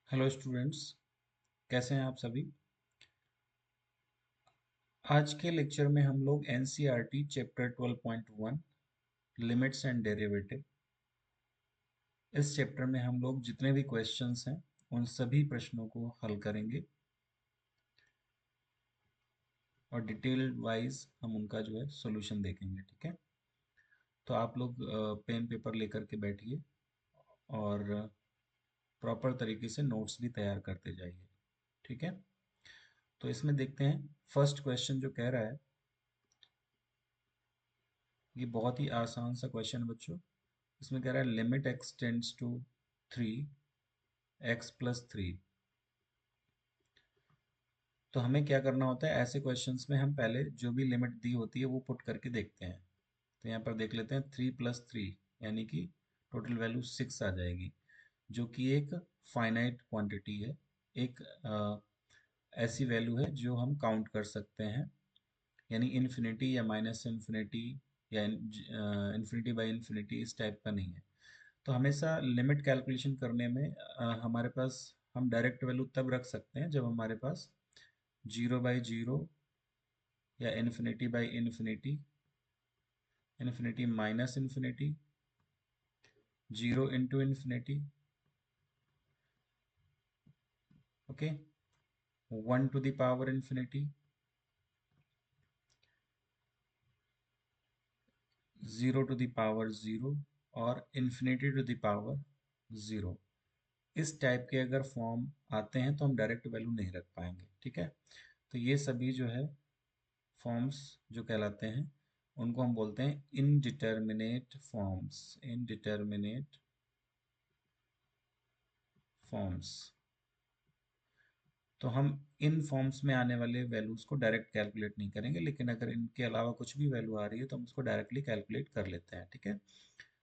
Hello students, कैसे हैं आप सभी। आज के लेक्चर में हम लोग NCERT chapter 12.1 limits and derivative, इस चैप्टर में हम लोग जितने भी क्वेश्चंस हैं उन सभी प्रश्नों को हल करेंगे और डिटेल वाइज हम उनका जो है सॉल्यूशन देखेंगे। ठीक है, तो आप लोग पेन पेपर लेकर के बैठिए और प्रॉपर तरीके से नोट्स भी तैयार करते जाइए। ठीक है, तो इसमें देखते हैं फर्स्ट क्वेश्चन जो कह रहा है। ये बहुत ही आसान सा क्वेश्चन है बच्चों। इसमें कह रहा है limit x tends to 3x+3। तो हमें क्या करना होता है, ऐसे क्वेश्चंस में हम पहले जो भी लिमिट दी होती है वो पुट करके देखते हैं। तो यहाँ पर देख लेते हैं 3+3 यानी कि टोटल वैल्यू 6 आ जाएगी, जो कि एक फाइनाइट क्वांटिटी है। एक ऐसी वैल्यू है जो हम काउंट कर सकते हैं, यानी इन्फिनिटी या माइनस इन्फिनिटी या इन्फिनिटी बाई इन्फिनिटी इस टाइप का नहीं है। तो हमेशा लिमिट कैलकुलेशन करने में हमारे पास हम डायरेक्ट वैल्यू तब रख सकते हैं जब हमारे पास 0/0 या infinity by infinity, infinity minus infinity, 0 × infinity, okay, 1 to the power infinity, 0 to the power 0 और infinity to the power 0। इस टाइप के अगर फॉर्म आते हैं तो हम डायरेक्ट वैल्यू नहीं रख पाएंगे। ठीक है, तो ये सभी जो है फॉर्म्स जो कहलाते हैं उनको हम बोलते हैं इनडिटर्मिनेट फॉर्म्स। Indeterminate forms. तो हम इन फॉर्म्स में आने वाले वैल्यूज को डायरेक्ट कैलकुलेट नहीं करेंगे, लेकिन अगर इनके अलावा कुछ भी वैल्यू आ रही है तो हम उसको डायरेक्टली कैलकुलेट कर लेते हैं। ठीक है,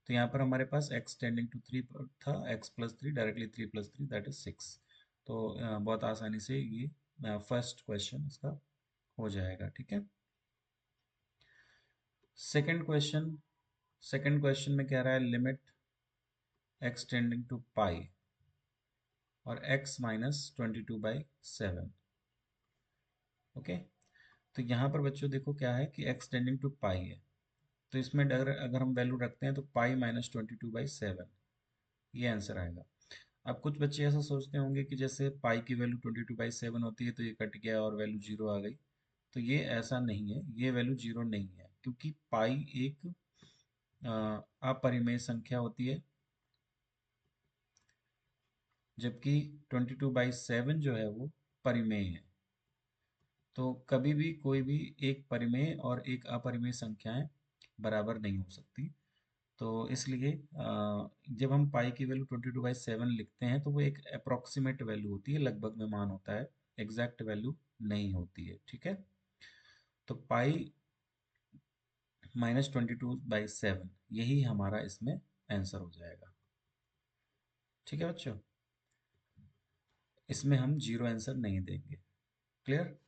तो यहाँ पर हमारे पास x टेंडिंग टू 3 था, x+3 डायरेक्टली 3+3 दैट इज 6। तो बहुत आसानी से ये फर्स्ट क्वेश्चन इसका हो जाएगा। ठीक है, सेकंड क्वेश्चन। सेकंड क्वेश्चन में कह रहा है लिमिट x टेंडिंग टू और x-22/7। ओके, तो यहाँ पर बच्चों देखो क्या है कि x टेंडिंग टू है, तो इसमें अगर अगर हम वैल्यू रखते हैं तो π-22/7 ये आंसर आएगा। अब कुछ बच्चे ऐसा सोचते होंगे कि जैसे पाई की वैल्यू 22/7 होती है तो ये कट गया और वैल्यू 0 आ गई। तो ये ऐसा नहीं है, ये वैल्यू 0 नहीं है, क्योंकि पाई एक अपरिमेय संख्या होती है, जबकि 22/7 जो है वो परिमेय है। तो कभी भी कोई भी एक परिमेय और एक अपरिमेय संख्याएं बराबर नहीं हो सकती। तो इसलिए जब हम पाई की वैल्यू 22/7 लिखते हैं तो वो एक अप्रोक्सीमेट वैल्यू होती है, लगभग में मान होता है, एग्जैक्ट वैल्यू नहीं होती है। ठीक है, तो π-22/7 यही हमारा इसमें आंसर हो जाएगा। ठीक है बच्चों, इसमें हम जीरो आंसर नहीं देंगे। क्लियर।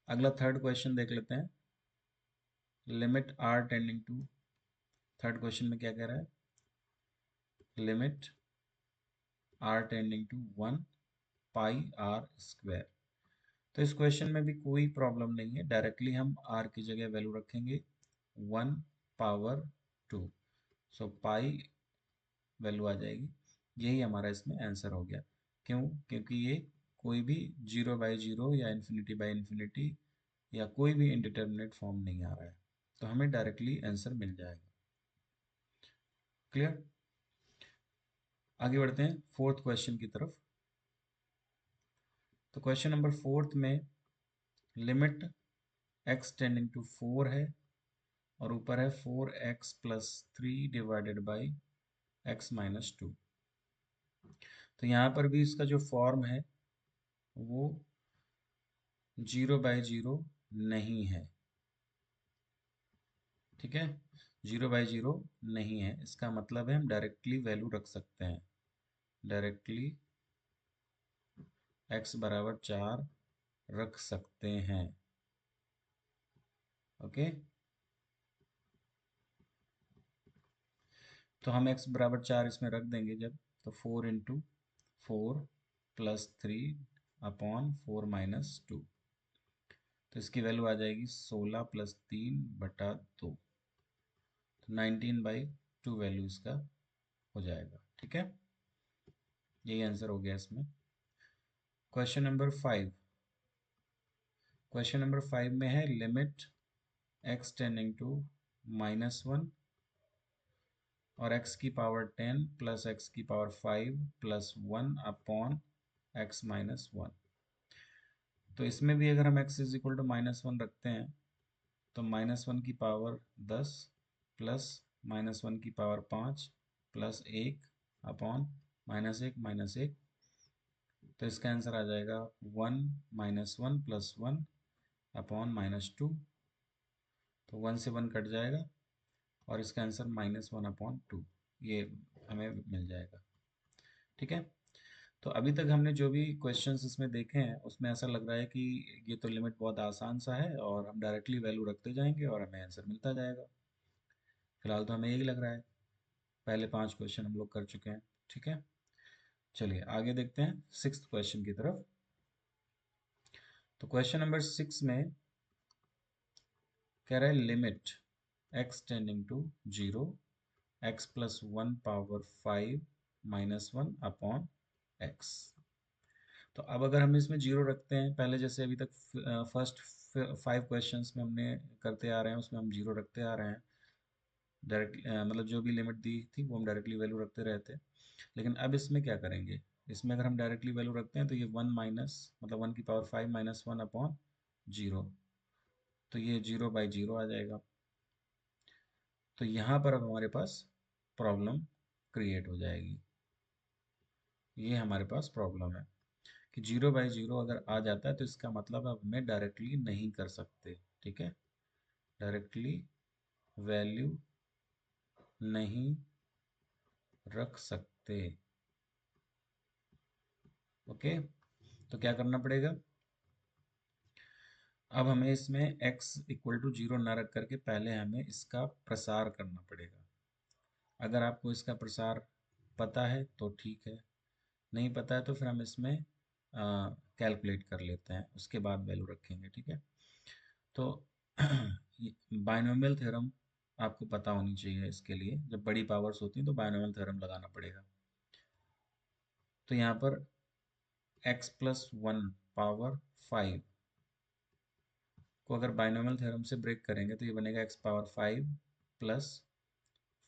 अगला थर्ड क्वेश्चन देख लेते हैं। Limit r tending to, third question में क्या कह रहा है, limit r tending to 1 πr²। तो इस क्वेश्चन में भी कोई प्रॉब्लम नहीं है, डायरेक्टली हम r की जगह वैल्यू रखेंगे 1/2। सो पाई वैल्यू आ जाएगी, यही हमारा इसमें आंसर हो गया। क्यों? क्योंकि ये कोई भी 0/0 या इन्फिनिटी या कोई भी इंडिटर्मिनेट फॉर्म नहीं आ रहा है, तो हमें डायरेक्टली आंसर मिल जाएगा। क्लियर। आगे बढ़ते हैं फोर्थ क्वेश्चन की तरफ। तो क्वेश्चन नंबर फोर्थ में लिमिट x टेंडिंग टू 4 है और ऊपर है 4x+3/x-2। तो यहाँ पर भी इसका जो फॉर्म है वो 0/0 नहीं है। ठीक है, 0/0 नहीं है, इसका मतलब है हम डायरेक्टली वैल्यू रख सकते हैं, डायरेक्टली x = 4 रख सकते हैं। ओके, तो हम x = 4 इसमें रख देंगे जब, तो 4 × 4 प्लस 3 अपॉन 4 माइनस 2। तो इसकी वैल्यू आ जाएगी 16 प्लस 3/2। तो 19/2 वैल्यू इसका हो जाएगा। ठीक है, यही आंसर हो गया इसमें। Question number 5। क्वेश्चन नंबर 5 में है लिमिट x टेंडिंग टू -1 और x की पावर 10 प्लस x की power 5 plus 1 upon x minus 1। तो इसमें भी अगर हम x इज इक्वल टू -1 रखते हैं तो -1 की पावर 10 प्लस -1 की पावर 5 प्लस 1 अपॉन -1 तो इसका आंसर आ जाएगा 1 -1 प्लस 1 अपॉन -2। तो 1 से 1 कट जाएगा और इसका आंसर -1/2 ये हमें मिल जाएगा। ठीक है, तो अभी तक हमने जो भी क्वेश्चंस इसमें देखे हैं उसमें ऐसा लग रहा है कि ये तो लिमिट बहुत आसान सा है और हम डायरेक्टली वैल्यू रखते जाएंगे और हमें आंसर मिलता जाएगा। फिलहाल तो हमें यही लग रहा है। पहले 5 क्वेश्चन हम लोग कर चुके हैं। ठीक है, चलिए आगे देखते हैं 6th क्वेश्चन की तरफ। तो क्वेश्चन नंबर 6 में कह रहा है limit x tending to 0 x plus 1 power 5 -1 upon x। तो अब अगर हम इसमें 0 रखते हैं, पहले जैसे अभी तक फर्स्ट 5 क्वेश्चंस में हमने करते आ रहे हैं उसमें हम 0 रखते आ रहे हैं। डायरेक्ट मतलब जो भी लिमिट दी थी वो हम डायरेक्टली वैल्यू रखते रहते हैं। लेकिन अब इसमें क्या करेंगे, इसमें अगर हम डायरेक्टली वैल्यू रखते हैं तो ये 1 माइनस मतलब 1 की पावर 5 -1 अपॉन 0। तो ये 0/0 आ जाएगा। तो यहाँ पर अब हमारे पास प्रॉब्लम क्रिएट हो जाएगी। ये हमारे पास प्रॉब्लम है कि 0/0 अगर आ जाता है तो इसका मतलब अब हमें डायरेक्टली नहीं कर सकते। ठीक है, डायरेक्टली वैल्यू नहीं रख सकते। ओके, तो क्या करना पड़ेगा, अब हमें इसमें x इक्वल टू 0 ना रख करके पहले हमें इसका प्रसार करना पड़ेगा। अगर आपको इसका प्रसार पता है तो ठीक है, नहीं पता है तो फिर हम इसमें कैलकुलेट कर लेते हैं, उसके बाद वैल्यू रखेंगे। ठीक है, तो बाइनोमियल थ्योरम आपको पता होनी चाहिए। इसके लिए जब बड़ी पावर्स होती हैं तो बाइनोमियल थ्योरम लगाना पड़ेगा। तो यहाँ पर x प्लस 1 पावर 5 को अगर बाइनोमियल थ्योरम से ब्रेक करेंगे तो ये बनेगा x power 5 plus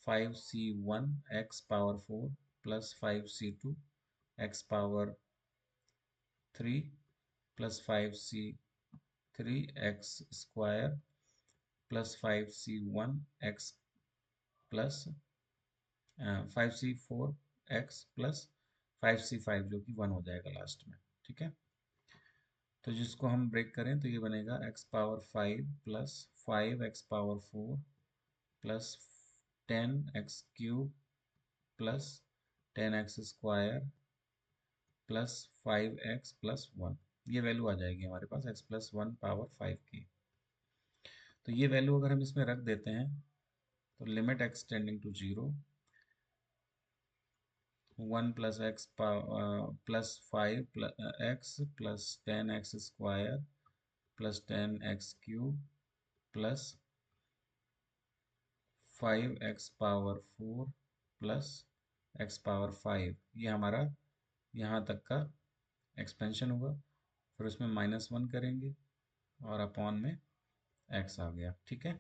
5c1 x power 4 plus 5c2 x power 3 plus 5c3 x square plus 5c1 x plus 5c4 x plus 5c5 जो कि 1 हो जाएगा लास्ट में। ठीक है, तो जिसको हम ब्रेक करें तो ये बनेगा x power 5 plus 5x power 4 plus 10x³ plus 10x square plus 5x plus 1। ये वैल्यू आ जाएगी हमारे पास x प्लस 1 पावर 5 की। तो ये वैल्यू अगर हम इसमें रख देते हैं तो limit x tending to 0 1 plus x plus 5 x plus 10x square plus 10x³ plus 5x power 4 plus x power 5, ये हमारा यहाँ तक का एक्सपेंशन हुआ। फिर उसमें -1 करेंगे और अपॉन में x आ गया। ठीक है,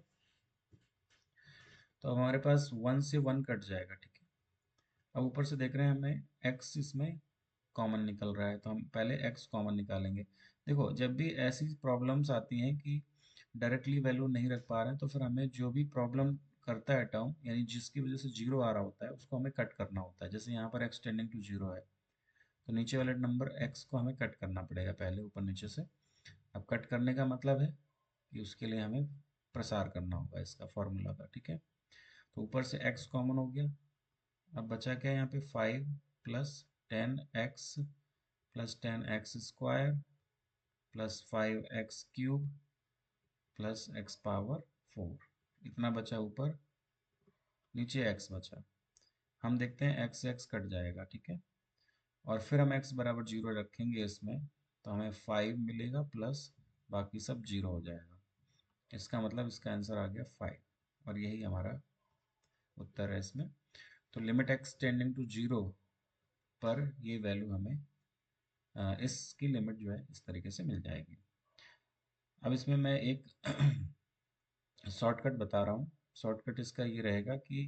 तो अब हमारे पास 1 से 1 कट जाएगा। ठीक है, अब ऊपर से देख रहे हैं हमें x इसमें कॉमन निकल रहा है तो हम पहले x कॉमन निकालेंगे। देखो जब भी ऐसी प्रॉब्लम्स आती हैं कि डायरेक्टली वैल्यू नहीं रख पा रहे हैं तो फिर हमें जो भी प्रॉब्लम करता है टर्म यानी जिसकी वजह से 0 आ रहा होता है उसको हमें कट करना होता है। जैसे यहाँ पर x टेंडिंग टू 0 है तो नीचे वाले नंबर x को हमें कट करना पड़ेगा पहले ऊपर नीचे से। अब कट करने का मतलब है कि उसके लिए हमें प्रसार करना होगा इसका फॉर्मूला का। ठीक है, तो ऊपर से x कॉमन हो गया। अब बचा क्या यहाँ पे 5 plus 10x plus 10x square plus 5x³ plus x power 4। इतना बचा ऊपर, नीचे x बचा। हम देखते हैं x से x कट जाएगा। ठीक है, और फिर हम x बराबर 0 रखेंगे इसमें, तो हमें 5 मिलेगा प्लस बाकी सब 0 हो जाएगा। इसका मतलब इसका आंसर आ गया 5, और यही हमारा उत्तर है इसमें। तो लिमिट x टेंडिंग टू 0 पर ये वैल्यू हमें इसकी लिमिट जो है इस तरीके से मिल जाएगी। अब इसमें मैं एक शॉर्टकट बता रहा हूँ। शॉर्टकट इसका ये रहेगा कि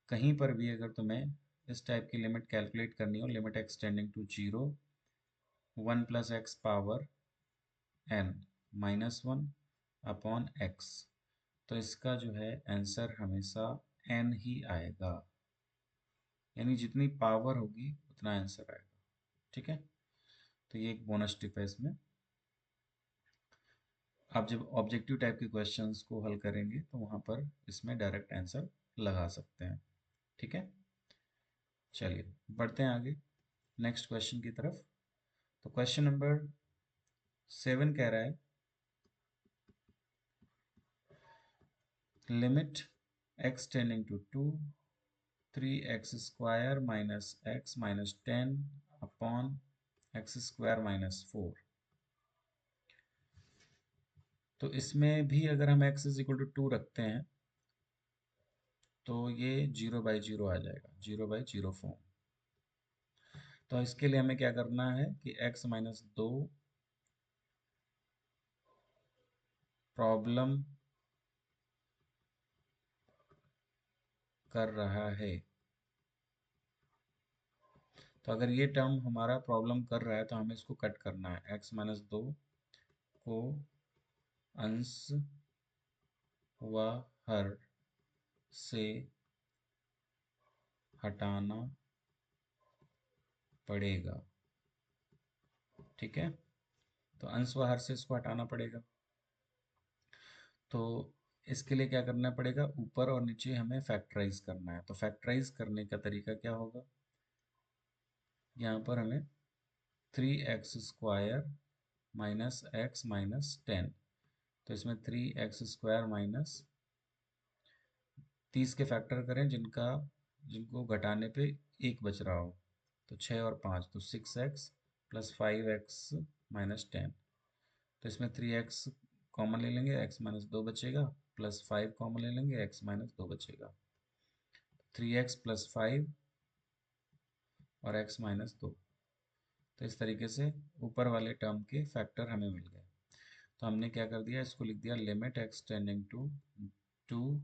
कहीं पर भी अगर तुम्हें इस टाइप की लिमिट कैलकुलेट करनी हो, limit x tending to 0, 1 plus x power n minus 1 upon x, तो इसका जो है आंसर हमेशा n ही आएगा, यानी जितनी पावर होगी उतना आंसर आएगा। ठीक है, तो ये एक बोनस टिप है इसमें। आप जब ऑब्जेक्टिव टाइप के क्वेश्चंस को हल करेंगे तो वहाँ पर इसमें डायरेक्ट आंसर लगा सकते हैं। ठीक है, चलिए बढ़ते हैं आगे नेक्स्ट क्वेश्चन की तरफ। तो क्वेश्चन नंबर 7 कह रहा है, limit x tending to 2, 3x square minus x minus 10 upon x square minus 4। तो इसमें भी अगर हम x इज इक्वल टू 2 रखते हैं तो ये 0/0 आ जाएगा, 0/0 फॉर्म। तो इसके लिए हमें क्या करना है कि x माइनस 2 प्रॉब्लम कर रहा है। तो अगर ये टर्म हमारा प्रॉब्लम कर रहा है तो हमें इसको कट करना है। x माइनस 2 को अंश व हर से हटाना पड़ेगा। ठीक है, तो अंश व हर से इसको हटाना पड़ेगा। तो इसके लिए क्या करना पड़ेगा, ऊपर और नीचे हमें फैक्टराइज करना है। तो फैक्टराइज करने का तरीका क्या होगा, यहाँ पर हमें 3x square minus x minus 10, तो इसमें 3x स्क्वायर माइनस 30 के फैक्टर करें जिनको घटाने पे 1 बच रहा हो, तो 6 और 5, तो 6x प्लस 5x माइनस 10। तो इसमें 3x कॉमन ले लेंगे, x माइनस 2 बचेगा, प्लस 5 कॉमन ले लेंगे, x माइनस 2 बचेगा। 3x प्लस 5 और x माइनस 2। तो इस तरीके से ऊपर वाले टर्म के फैक्टर हमें मिल गए। तो हमने क्या कर दिया, इसको लिख दिया limit x tending to 2,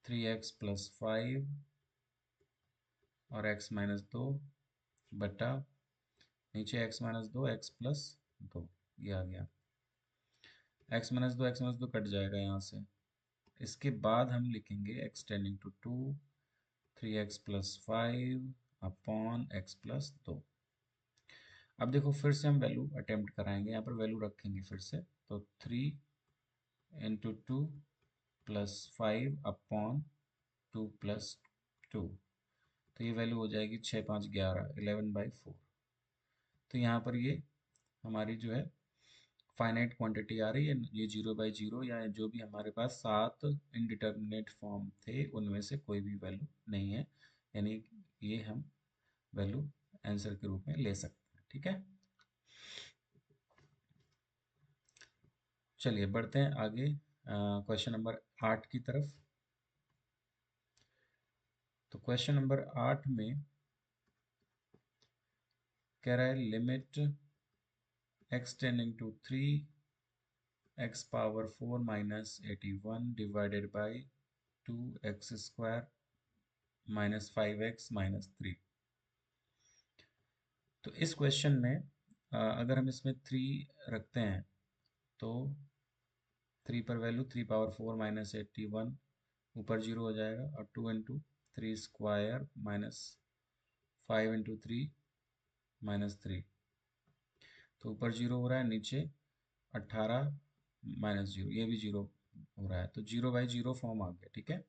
3x plus 5 और x माइनस 2 बटा नीचे x माइनस 2 x प्लस 2, ये आ गया। x माइनस दो कट जाएगा यहाँ से। इसके बाद हम लिखेंगे x tending to 2, 3x plus 5 upon x plus 2। अब देखो फिर से हम वैल्यू अटेम्प्ट कराएंगे, यहाँ पर वैल्यू रखेंगे फिर से। तो 3 इंटू 2 प्लस 5 अपॉन 2 प्लस 2, तो ये वैल्यू हो जाएगी 6 5 11, 11/4। तो यहाँ पर ये हमारी जो है फाइनाइट क्वांटिटी आ रही है, ये 0/0 या जो भी हमारे पास 7 इनडिटर्मिनेट फॉर्म थे उनमें से कोई भी वैल्यू नहीं है, यानी ये हम वैल्यू आंसर के रूप में ले सकते हैं। ठीक है, चलिए बढ़ते हैं आगे क्वेश्चन नंबर 8 की तरफ। तो क्वेश्चन नंबर 8 में कह रहा है limit x tending to 3 x power 4 minus 81 divided by 2x square minus 5x minus 3। तो इस क्वेश्चन में अगर हम इसमें 3 रखते हैं तो 3 पर वैल्यू 3 पावर 4 माइनस 81 ऊपर 0 हो जाएगा, और 2 into 3 square minus 5 into 3 minus 3, तो ऊपर 0 हो रहा है, नीचे 18 माइनस 0, ये भी 0 हो रहा है, तो 0/0 फॉर्म आ गया। ठीक है,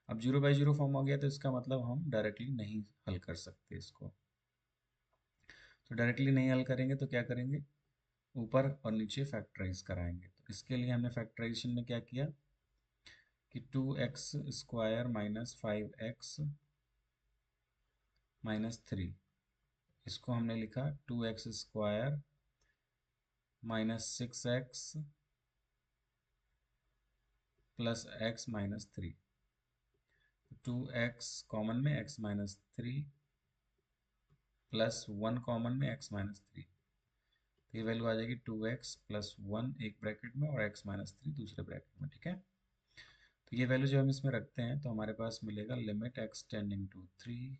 अब 0/0 फॉर्म आ गया तो इसका मतलब हम डायरेक्टली नहीं हल कर सकते इसको। तो डायरेक्टली नहीं हल करेंगे तो क्या करेंगे, ऊपर और नीचे फैक्टराइज कराएंगे। तो इसके लिए हमने फैक्टराइजेशन में क्या किया कि 2x square minus 5x minus 3, इसको हमने लिखा 2x² -6x plus x -3। 2x common में x-3 प्लस 1 कॉमन में x-3, तो ये वैल्यू आ जाएगी 2x प्लस 1 एक ब्रैकेट में और x-3 दूसरे ब्रैकेट में। ठीक है, तो ये वैल्यू जब हम इसमें रखते हैं तो हमारे पास मिलेगा लिमिट x टेंडिंग टू 3,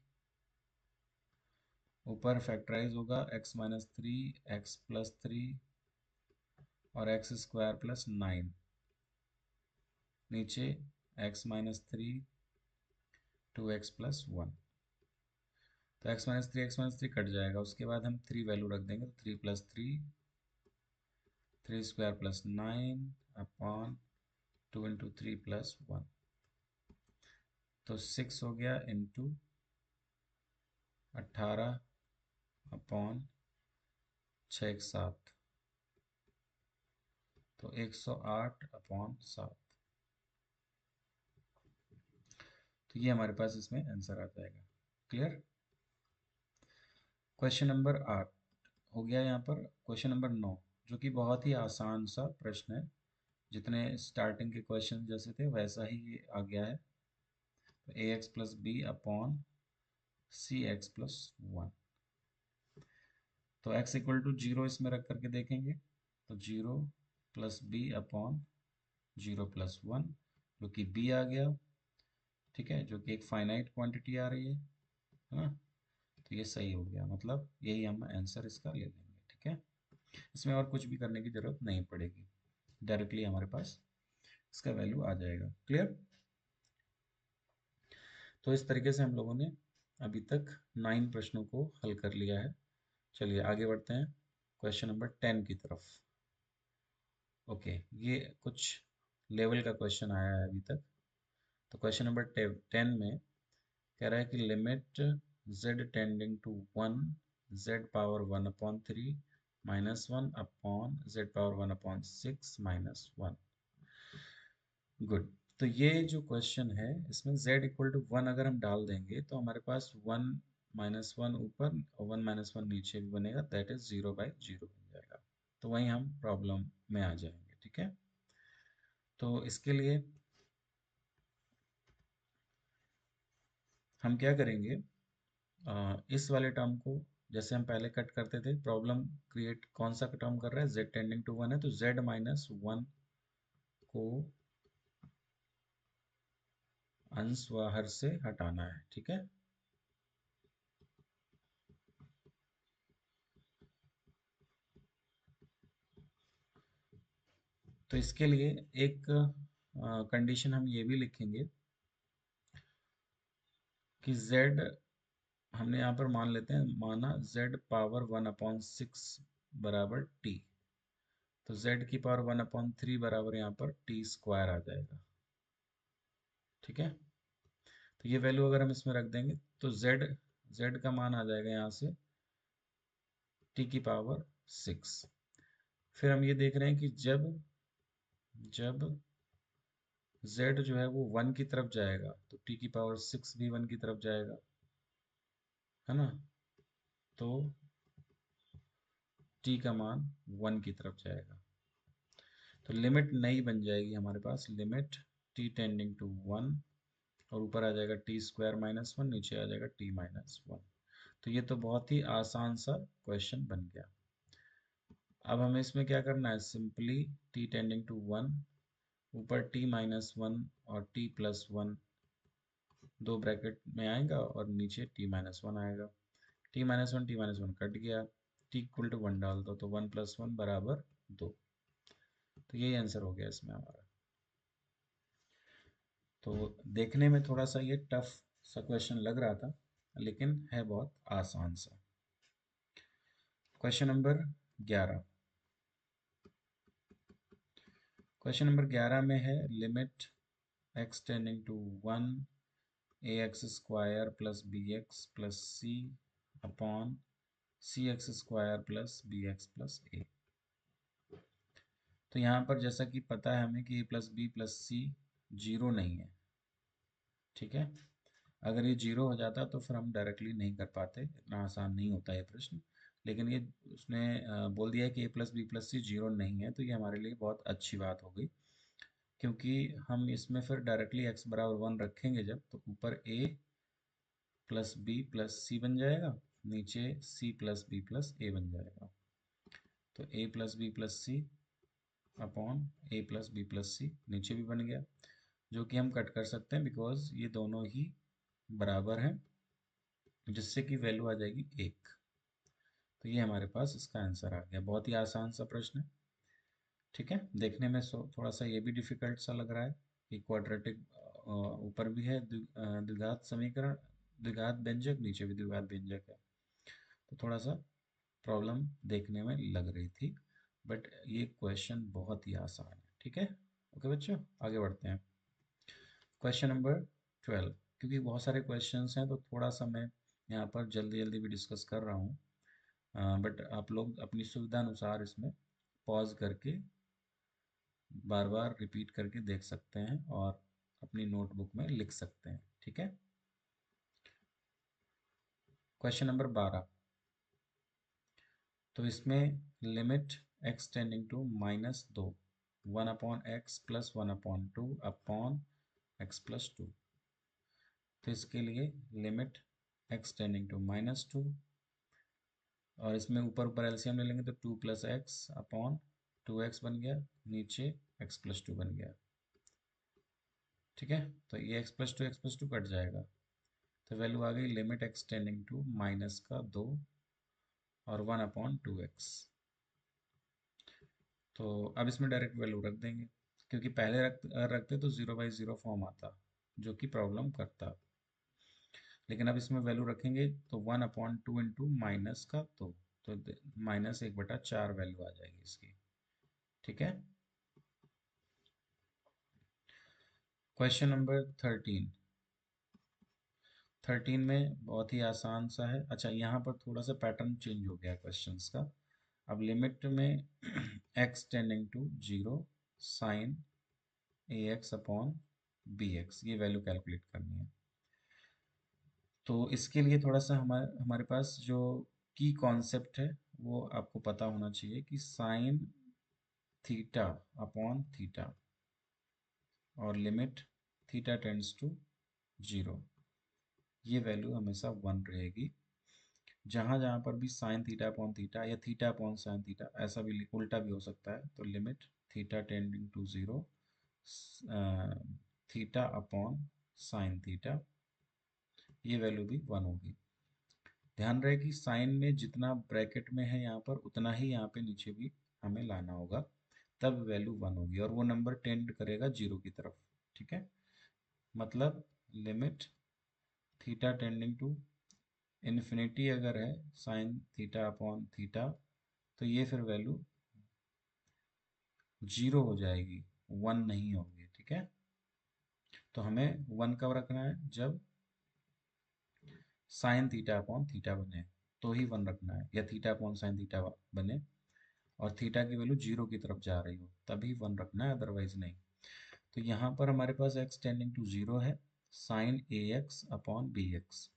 ऊपर फैक्टराइज होगा x-3 x प्लस 3 और x² प्लस 9, नीचे x-3 2x प्लस 1, तो x-3 कट जाएगा, उसके बाद हम 3 वैल्यू रख देंगे, तो 3 plus 3 plus 9 upon 2 into 3 plus 1, तो 6 हो गया इंटू 18 अपॉन 6 7, तो 108 अपॉन 7। तो ये हमारे पास इसमें आंसर आ जाएगा। क्लियर। क्वेश्चन नंबर 8 हो गया। यहाँ पर क्वेश्चन नंबर 9 जो कि बहुत ही आसान सा प्रश्न है, जितने स्टार्टिंग के क्वेश्चन जैसे थे वैसा ही ये आ गया है। तो ax प्लस बी अपॉन सी एक्स प्लस 1, तो x इक्वल टू 0 इसमें रख करके देखेंगे, तो 0 प्लस बी अपॉन 0 प्लस 1 जो कि b आ गया। ठीक है, जो कि एक फाइनाइट क्वांटिटी आ रही है ना, तो ये सही हो गया, मतलब यही हम आंसर इसका ले लेंगे। ठीक है, इसमें और कुछ भी करने की जरूरत नहीं पड़ेगी, डायरेक्टली हमारे पास इसका वैल्यू आ जाएगा। क्लियर। तो इस तरीके से हम लोगों ने अभी तक 9 प्रश्नों को हल कर लिया है। चलिए आगे बढ़ते हैं क्वेश्चन नंबर 10 की तरफ। ओके, ये कुछ लेवल का क्वेश्चन आया है अभी तक। तो क्वेश्चन नंबर 10 में कह रहा है कि limit z tending to 1 z power 1/3 -1 upon z power 1/6 -1। Good. तो ये जो क्वेश्चन है इसमें z इक्वल टू 1 अगर हम डाल देंगे तो हमारे पास 1 -1 ऊपर और 1 -1 नीचे भी बनेगा, दैट इज 0/0 बन जाएगा। तो वहीं हम प्रॉब्लम में आ जाएंगे। ठीक है, तो इसके लिए हम क्या करेंगे, इस वाले टर्म को जैसे हम पहले कट करते थे, प्रॉब्लम क्रिएट कौन सा टर्म कर रहा है, z टेंडिंग टू 1 है, तो z -1 को अंश व हर से हटाना है। ठीक है, तो इसके लिए एक कंडीशन हम ये भी लिखेंगे कि z हमने यहाँ पर मान लेते हैं, माना z पावर 1/6 बराबर t, तो z की पावर 1/3 बराबर यहाँ पर t² आ जाएगा। ठीक है, तो ये वैल्यू अगर हम इसमें रख देंगे तो z का मान आ जाएगा यहाँ से t की पावर 6। फिर हम ये देख रहे हैं कि जब जब z जो है वो 1 की तरफ जाएगा तो t की पावर 6 भी 1 की तरफ जाएगा, है ना, तो t का मान 1 की तरफ जाएगा। तो लिमिट नई बन जाएगी हमारे पास, लिमिट t टेंडिंग टू 1, और ऊपर आ जाएगा t² -1, नीचे आ जाएगा t -1। तो ये तो बहुत ही आसान सा क्वेश्चन बन गया। अब हमें इसमें क्या करना है, सिंपली t टेंडिंग टू 1, ऊपर t -1 और t प्लस 1 दो ब्रैकेट में आएगा और नीचे t -1 आएगा। t -1 कट गया, t इक्वल टू 1 डाल दो, तो 1 + 1 बराबर 2। तो यही आंसर हो गया इसमें हमारा। तो देखने में थोड़ा सा ये टफ सा क्वेश्चन लग रहा था, लेकिन है बहुत आसान सा। Question number 11। क्वेश्चन नंबर 11 में है limit x tending to 1 ax² plus bx plus c upon cx² plus bx plus a। तो यहाँ पर जैसा कि पता है हमें कि a plus B plus C zero नहीं है। ठीक है, अगर ये जीरो हो जाता तो फिर हम डायरेक्टली नहीं कर पाते, इतना आसान नहीं होता ये प्रश्न। लेकिन ये उसने बोल दिया है कि a+b+c जीरो नहीं है, तो ये हमारे लिए बहुत अच्छी बात हो गई, क्योंकि हम इसमें फिर डायरेक्टली x बराबर 1 रखेंगे जब, तो ऊपर a+b+c बन जाएगा, नीचे c+b+a बन जाएगा। तो a+b+c अपॉन a+b+c नीचे भी बन गया, जो कि हम कट कर सकते हैं बिकॉज ये दोनों ही बराबर हैं, जिससे कि वैल्यू आ जाएगी 1। तो ये हमारे पास इसका आंसर आ गया। बहुत ही आसान सा प्रश्न है। ठीक है, देखने में थोड़ा सा ये भी डिफिकल्ट सा लग रहा है कि क्वाड्रेटिक ऊपर भी है द्विघात समीकरण, द्विघात व्यंजक, नीचे भी द्विघात व्यंजक है, तो थोड़ा सा प्रॉब्लम देखने में लग रही थी, बट ये क्वेश्चन बहुत ही आसान है। ठीक है, ओके बच्चों, आगे बढ़ते हैं। क्वेश्चन नंबर 12, क्योंकि बहुत सारे क्वेश्चंस हैं तो थोड़ा सा मैं यहाँ पर जल्दी जल्दी भी डिस्कस कर रहा हूँ, बट आप लोग अपनी सुविधा अनुसार इसमें पॉज करके बार बार रिपीट करके देख सकते हैं और अपनी नोटबुक में लिख सकते हैं। ठीक है, क्वेश्चन नंबर 12, तो इसमें limit x tending to -2 1/x+1/2 upon x+2। तो इसके लिए लिमिट x टेंडिंग टू -2, और इसमें ऊपर ऊपर एलसीएम ले लेंगे तो 2+x/2x बन गया, नीचे x+2 बन गया। ठीक है, तो ये x+2 कट जाएगा, तो वैल्यू आ गई लिमिट x टेंडिंग टू -2 और 1/2x। तो अब इसमें डायरेक्ट वैल्यू रख देंगे, क्योंकि पहले रखते तो 0/0 फॉर्म आता, जो कि प्रॉब्लम करता। लेकिन अब इसमें वैल्यू रखेंगे तो 1/2 इंटू माइनस का 2, तो -1/4 वैल्यू आ जाएगी इसकी। ठीक है, क्वेश्चन नंबर 13 में बहुत ही आसान सा है। अच्छा, यहाँ पर थोड़ा सा पैटर्न चेंज हो गया क्वेश्चंस का। अब लिमिट में x tending to 0 sine ax upon bx, ये वैल्यू कैलकुलेट करनी है। तो इसके लिए थोड़ा सा हमारे हमारे पास जो की कॉन्सेप्ट है वो आपको पता होना चाहिए कि साइन थीटा अपॉन थीटा और लिमिट थीटा टेंड्स टू 0, ये वैल्यू हमेशा 1 रहेगी। जहाँ जहाँ पर भी साइन थीटा अपॉन थीटा या थीटा अपॉन साइन थीटा, ऐसा भी उल्टा भी हो सकता है, तो limit theta tending to 0 theta upon sine theta, ये वैल्यू भी 1 होगी। ध्यान रहे कि साइन में जितना ब्रैकेट में है यहाँ पर, उतना ही यहाँ पे नीचे भी हमें लाना होगा, तब वैल्यू 1 होगी और वो नंबर टेंड करेगा 0 की तरफ। ठीक है, मतलब limit theta tending to infinity अगर है साइन थीटा अपॉन थीटा, तो ये फिर वैल्यू 0 हो जाएगी, 1 नहीं होगी। ठीक है, तो हमें 1 कब रखना है, जब साइन थीटा अपॉन थीटा बने, तो ही 1 रखना है, या थीटा अपॉन साइन थीटा बने और थीटा की वैल्यू 0 की तरफ जा रही हो, तभी 1 रखना है, अदरवाइज नहीं। तो यहाँ पर हमारे पास x टेंडिंग टू 0 है, साइन ax अपॉन bx।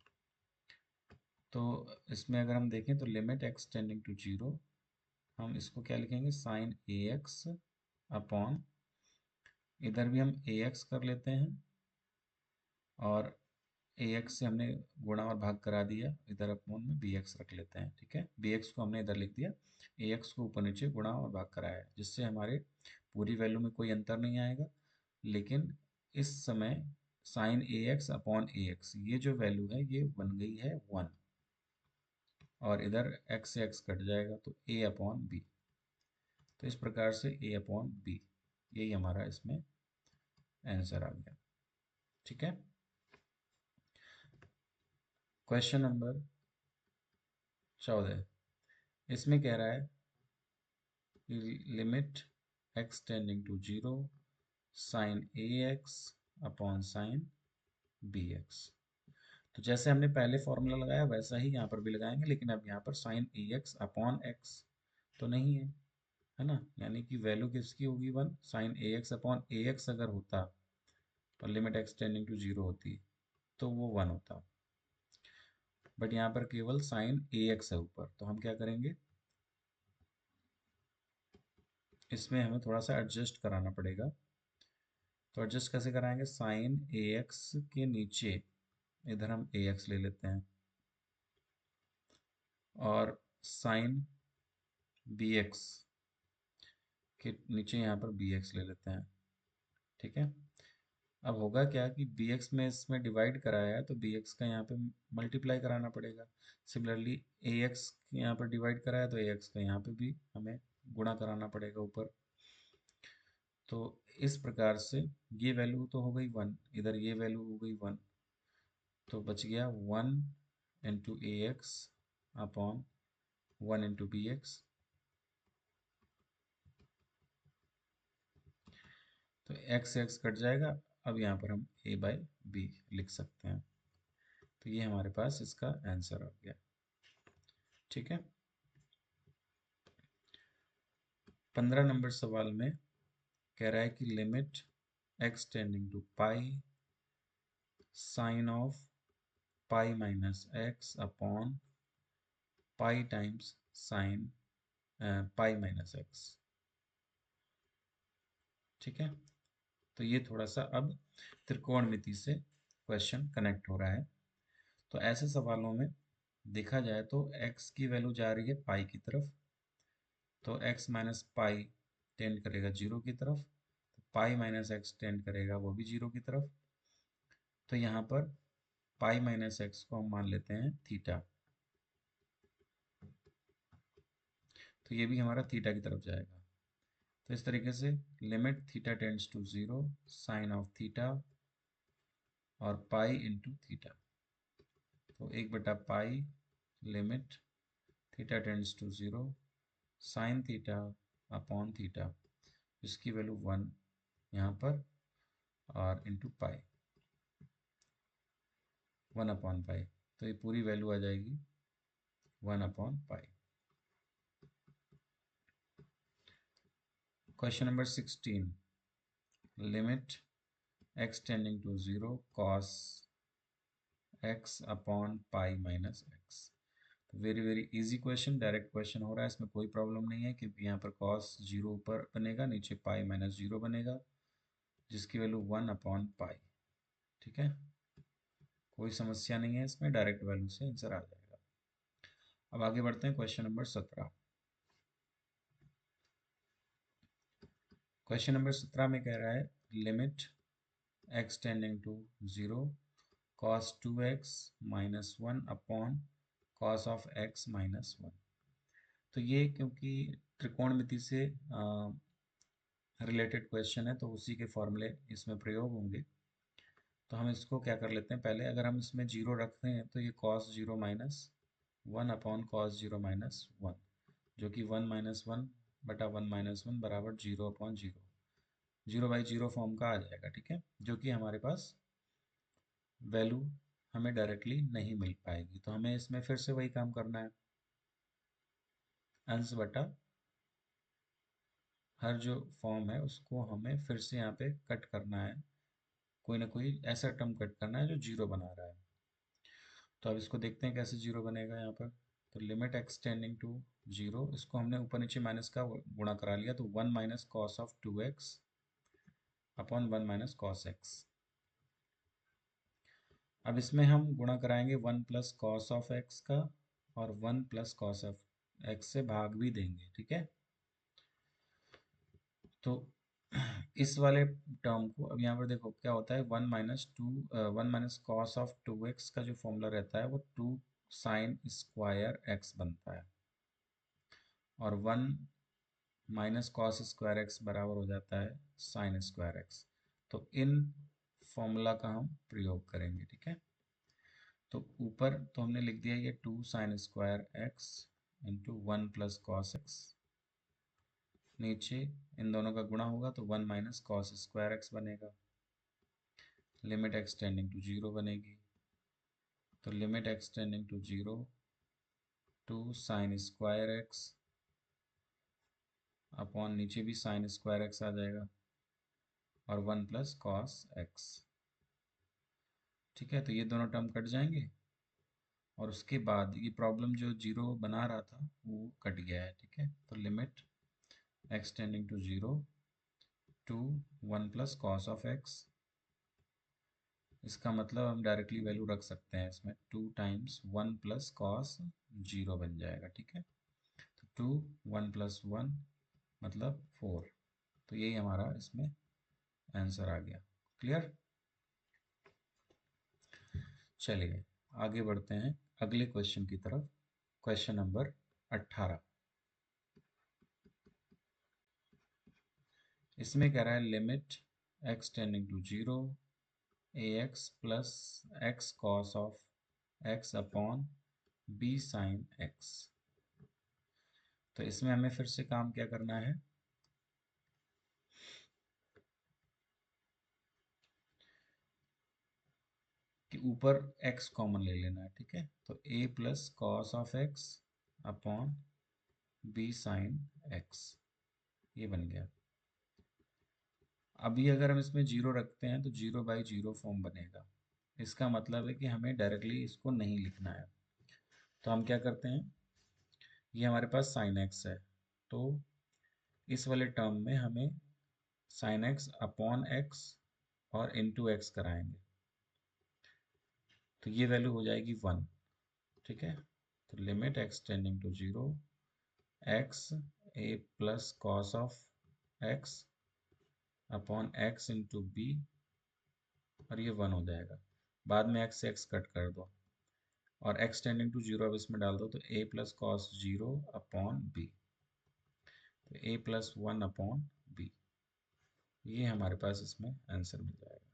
तो इसमें अगर हम देखें तो लिमिट x टेंडिंग टू 0, हम इसको क्या लिखेंगे, साइन ax अपॉन, इधर भी हम ax कर लेते हैं और ax से हमने गुणा और भाग करा दिया, इधर अपॉन में bx रख लेते हैं। ठीक है, bx को हमने इधर लिख दिया, ax को ऊपर नीचे गुणा और भाग कराया है, जिससे हमारे पूरी वैल्यू में कोई अंतर नहीं आएगा। लेकिन इस समय साइन ax अपॉन ax, ये जो वैल्यू है ये बन गई है 1, और इधर x से x कट जाएगा तो a अपॉन b। तो इस प्रकार से a अपॉन b, यही हमारा इसमें आंसर आ गया। ठीक है, क्वेश्चन नंबर 14, इसमें कह रहा है limit x tending to 0 sine ax upon sine bx। तो जैसे हमने पहले फॉर्मूला लगाया वैसा ही यहाँ पर भी लगाएंगे, लेकिन अब यहाँ पर साइन ax अपॉन x तो नहीं है ना, यानी कि वैल्यू किसकी होगी 1, साइन ax अपॉन ax अगर होता और लिमिट x टेंडिंग टू 0 होती, तो वो 1 होता। बट यहाँ पर केवल साइन AX है ऊपर, तो हम क्या करेंगे, इसमें हमें थोड़ा सा एडजस्ट कराना पड़ेगा। तो एडजस्ट कैसे कराएंगे, साइन AX के नीचे इधर हम AX ले लेते हैं और साइन BX के नीचे यहाँ पर BX ले लेते हैं। ठीक है, अब होगा क्या कि BX में इसमें डिवाइड कराया है तो BX का यहाँ पे मल्टीप्लाई कराना पड़ेगा। सिमिलरली AX यहाँ पर डिवाइड कराया है तो AX का यहाँ पे भी हमें गुणा कराना पड़ेगा ऊपर। तो इस प्रकार से ये वैल्यू तो हो गई 1, इधर ये वैल्यू हो गई 1, तो बच गया 1 into AX upon 1 into BX। तो x कट जाएगा। अब यहाँ पर हम a/b लिख सकते हैं। तो ये हमारे पास इसका आंसर आ गया। ठीक है, 15 नंबर सवाल में कह रहा है कि limit x tending to pi sine of pi minus x upon pi times sine pi minus x. ठीक है, तो ये थोड़ा सा अब त्रिकोणमिति से क्वेश्चन कनेक्ट हो रहा है। तो ऐसे सवालों में देखा जाए तो x की वैल्यू जा रही है पाई की तरफ, तो x माइनस पाई टेंड करेगा जीरो की तरफ, तो पाई माइनस एक्स टेंड करेगा वो भी जीरो की तरफ। तो यहाँ पर पाई माइनस एक्स को हम मान लेते हैं थीटा, तो ये भी हमारा थीटा की तरफ जाएगा। तो इस तरीके से limit theta tends to zero sine of theta और पाई इंटू थीटा, तो 1/पाई limit theta tends to zero sine theta upon theta, इसकी वैल्यू 1 यहाँ पर, और इंटू पाई 1/पाई, तो ये पूरी वैल्यू आ जाएगी 1/पाई। Question number 16, limit x tending to zero cos x upon pi minus x. Very very easy question, direct question हो रहा है, इसमें कोई प्रॉब्लम नहीं है क्योंकि यहाँ पर कॉस जीरो ऊपर बनेगा, नीचे पाई माइनस जीरो बनेगा, जिसकी वैल्यू 1/पाई। ठीक है, कोई समस्या नहीं है इसमें, डायरेक्ट वैल्यू से आंसर आ जाएगा। अब आगे बढ़ते हैं क्वेश्चन नंबर 17। क्वेश्चन नंबर 17 में कह रहा है limit x tending to zero cos 2x minus 1 upon cos of x minus 1। तो ये क्योंकि त्रिकोणमिति से रिलेटेड क्वेश्चन है तो उसी के फॉर्मूले इसमें प्रयोग होंगे। तो हम इसको क्या कर लेते हैं, पहले अगर हम इसमें जीरो रखते हैं तो ये cos 0 minus 1 upon cos 0 minus 1, जो कि 1 - 1/1 - 1 बराबर 0/0, 0/0 फॉर्म का आ जाएगा। ठीक है, जो कि हमारे पास वैल्यू हमें डायरेक्टली नहीं मिल पाएगी, तो हमें इसमें फिर से वही काम करना है, अंश बटा हर जो फॉर्म है उसको हमें फिर से यहाँ पे कट करना है, कोई ना कोई ऐसा टर्म कट करना है जो जीरो बना रहा है। तो अब इसको देखते हैं कैसे जीरो बनेगा यहाँ पर। तो limit x tending to zero, इसको हमने ऊपर नीचे माइनस का गुणा करा लिया, तो 1 minus cos of 2x upon 1 minus cos x. अब इसमें हम गुणा कराएंगे 1 प्लस कॉस ऑफ एक्स का, और 1 प्लस कॉस ऑफ एक्स से भाग भी देंगे। ठीक है, तो इस वाले टर्म को अब यहाँ पर देखो क्या होता है, 1 माइनस कॉस ऑफ 2x का जो फॉर्मूला रहता है वो 2 साइन स्क्वायर एक्स बनता है, और 1 माइनस कॉस स्क्वायर एक्स बराबर हो जाता है साइन स्क्वायर एक्स। तो इन फॉर्मूला का हम प्रयोग करेंगे। ठीक है, तो ऊपर तो हमने लिख दिया ये 2 sine square x into 1 plus cos x, नीचे इन दोनों का गुणा होगा तो 1 माइनस कॉस स्क्वायर एक्स बनेगा, limit x tending to zero बनेगी। तो limit x tending to zero 2 sine square x upon नीचे भी साइन स्क्वायर एक्स आ जाएगा, और 1 प्लस कॉस एक्स। ठीक है, तो ये दोनों टर्म कट जाएंगे और उसके बाद ये प्रॉब्लम जो जीरो बना रहा था वो कट गया है। ठीक है, तो limit x tending to zero two 1 plus cos of x, इसका मतलब हम डायरेक्टली वैल्यू रख सकते हैं इसमें, 2 टाइम्स 1 प्लस कॉस जीरो बन जाएगा। ठीक है, तो 2 1 प्लस 1 मतलब 4, तो यही हमारा इसमें आंसर आ गया। क्लियर? चलिए आगे बढ़ते हैं अगले क्वेश्चन की तरफ। Question number 18। इसमें कह रहा है limit x tending to zero a x plus x cos of x upon b sine x. तो इसमें हमें फिर से काम क्या करना है कि ऊपर x कॉमन ले लेना है। ठीक है, तो a plus cos of x upon b sine x, ये बन गया। अभी अगर हम इसमें जीरो रखते हैं तो जीरो बाई जीरो फॉर्म बनेगा। इसका मतलब है कि हमें डायरेक्टली इसको नहीं लिखना है। तो हम क्या करते हैं, ये हमारे पास साइन एक्स है, तो इस वाले टर्म में हमें साइन एक्स अपॉन एक्स और इंटू एक्स कराएंगे, तो ये वैल्यू हो जाएगी 1। ठीक है, तो limit x tending to zero x a plus cos of x upon x into b, और ये 1 हो जाएगा। बाद में एक्स से एक्स कट कर दो और एक्स टेंडिंग टू जीरो अब इसमें डाल दो, तो A plus cos zero upon B, तो ए प्लस 1 अपॉन बी, ये हमारे पास इसमें आंसर मिल जाएगा।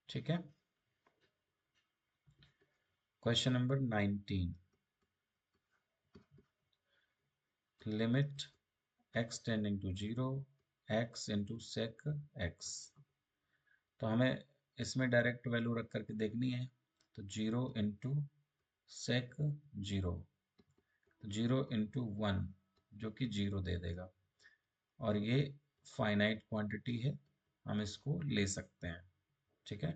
ठीक है, question number 19। Limit x tending to zero x into sec x. तो हमें इसमें डायरेक्ट वैल्यू रख करके देखनी है, तो जीरो इंटू सेक जीरो, तो जीरो इंटू वन जो कि जीरो दे देगा, और ये फाइनाइट क्वांटिटी है, हम इसको ले सकते हैं। ठीक है,